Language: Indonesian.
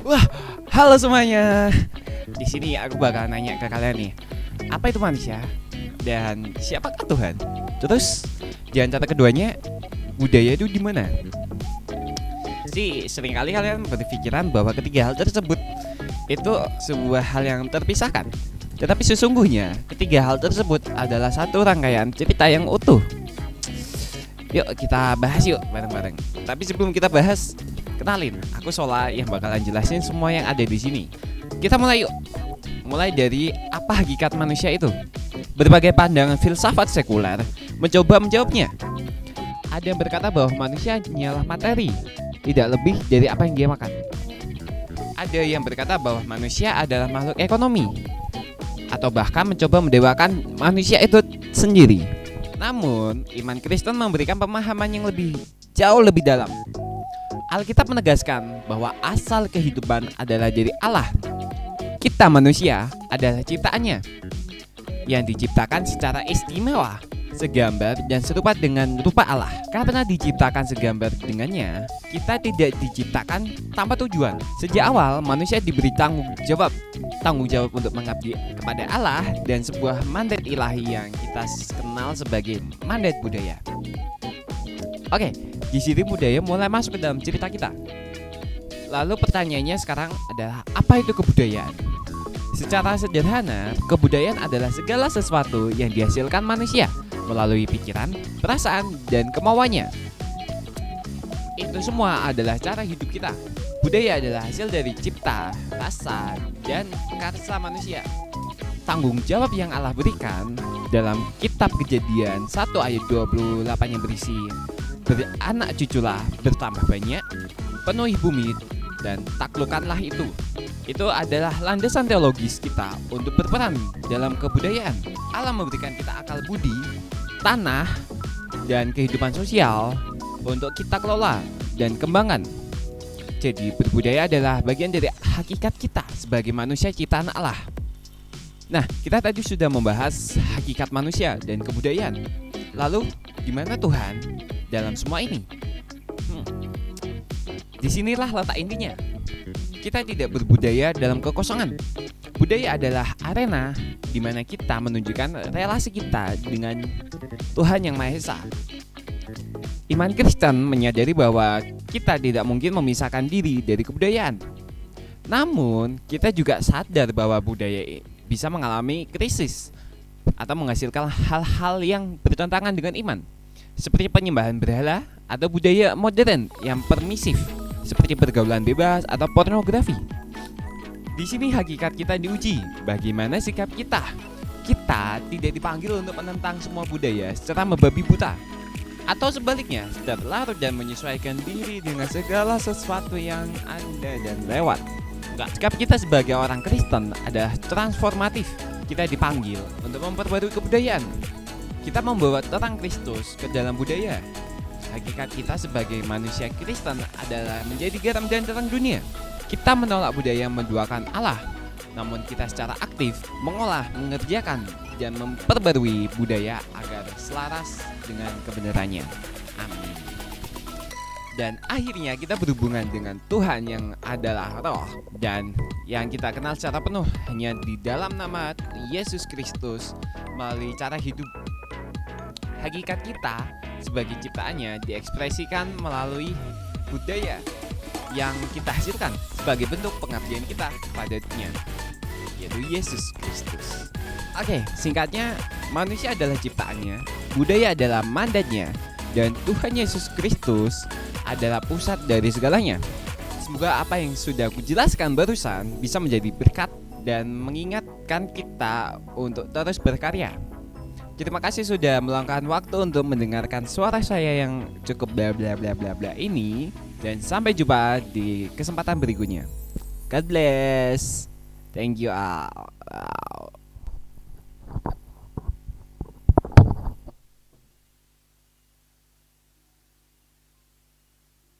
Wah, halo semuanya. Di sini aku bakal nanya ke kalian nih, apa itu manusia dan siapakah Tuhan? Terus di antara keduanya, budaya itu di mana? Seringkali kalian berpikiran bahwa ketiga hal tersebut itu sebuah hal yang terpisahkan. Tetapi sesungguhnya ketiga hal tersebut adalah satu rangkaian cerita yang utuh. Yuk kita bahas yuk bareng-bareng. Tapi sebelum kita bahas, kenalin, aku Sola yang bakalan jelasin semua yang ada di sini. Kita mulai yuk. Mulai dari apa hakikat manusia itu. Berbagai pandangan filsafat sekuler mencoba menjawabnya. Ada yang berkata bahwa manusia hanyalah materi, tidak lebih dari apa yang dia makan. Ada yang berkata bahwa manusia adalah makhluk ekonomi, atau bahkan mencoba mendewakan manusia itu sendiri. Namun, iman Kristen memberikan pemahaman yang jauh lebih dalam. Alkitab menegaskan bahwa asal kehidupan adalah dari Allah. Kita manusia adalah ciptaannya yang diciptakan secara istimewa, segambar dan serupa dengan rupa Allah. Karena diciptakan segambar dengannya, kita tidak diciptakan tanpa tujuan. Sejak awal, manusia diberi tanggung jawab untuk mengabdi kepada Allah dan sebuah mandat ilahi yang kita kenal sebagai mandat budaya. Oke, di sini budaya mulai masuk ke dalam cerita kita. Lalu pertanyaannya sekarang adalah, apa itu kebudayaan? Secara sederhana, kebudayaan adalah segala sesuatu yang dihasilkan manusia melalui pikiran, perasaan, dan kemauannya. Itu semua adalah cara hidup kita. Budaya adalah hasil dari cipta, rasa, dan karsa manusia. Tanggung jawab yang Allah berikan dalam kitab Kejadian 1 ayat 28 yang berisi, beranak cuculah bertambah banyak, penuhi bumi dan taklukkanlah itu. Itu adalah landasan teologis kita untuk berperan dalam kebudayaan. Allah memberikan kita akal budi, tanah, dan kehidupan sosial untuk kita kelola dan kembangkan. Jadi berbudaya adalah bagian dari hakikat kita sebagai manusia ciptaan Allah. Nah, kita tadi sudah membahas hakikat manusia dan kebudayaan. Lalu, di mana Tuhan dalam semua ini? Disinilah letak intinya. Kita tidak berbudaya dalam kekosongan. Budaya adalah arena di mana kita menunjukkan relasi kita dengan Tuhan Yang Maha Esa. Iman Kristen menyadari bahwa kita tidak mungkin memisahkan diri dari kebudayaan. Namun, kita juga sadar bahwa budaya bisa mengalami krisis atau menghasilkan hal-hal yang bertentangan dengan iman, seperti penyembahan berhala atau budaya modern yang permisif, seperti pergaulan bebas atau pornografi. Di sini hakikat kita diuji, bagaimana sikap kita. Kita tidak dipanggil untuk menentang semua budaya secara membabi buta, atau sebaliknya, sedang larut dan menyesuaikan diri dengan segala sesuatu yang ada dan lewat. Enggak, sikap kita sebagai orang Kristen adalah transformatif. Kita dipanggil untuk memperbarui kebudayaan. Kita membawa terang Kristus ke dalam budaya. Hakikat kita sebagai manusia Kristen adalah menjadi garam dan terang dunia. Kita menolak budaya yang menduakan Allah, namun kita secara aktif mengolah, mengerjakan, dan memperbarui budaya agar selaras dengan kebenarannya. Amin. Dan akhirnya kita berhubungan dengan Tuhan yang adalah Roh dan yang kita kenal secara penuh hanya di dalam nama Yesus Kristus melalui cara hidup. Hakikat kita sebagai ciptaannya diekspresikan melalui budaya yang kita hasilkan sebagai bentuk pengabdian kita kepadanya, yaitu Yesus Kristus. Oke, singkatnya, manusia adalah ciptaannya, budaya adalah mandatnya, dan Tuhan Yesus Kristus adalah pusat dari segalanya. Semoga apa yang sudah aku jelaskan barusan bisa menjadi berkat dan mengingatkan kita untuk terus berkarya. Terima kasih sudah meluangkan waktu untuk mendengarkan suara saya yang cukup bla bla bla bla bla ini, dan sampai jumpa di kesempatan berikutnya. God bless. Thank you all.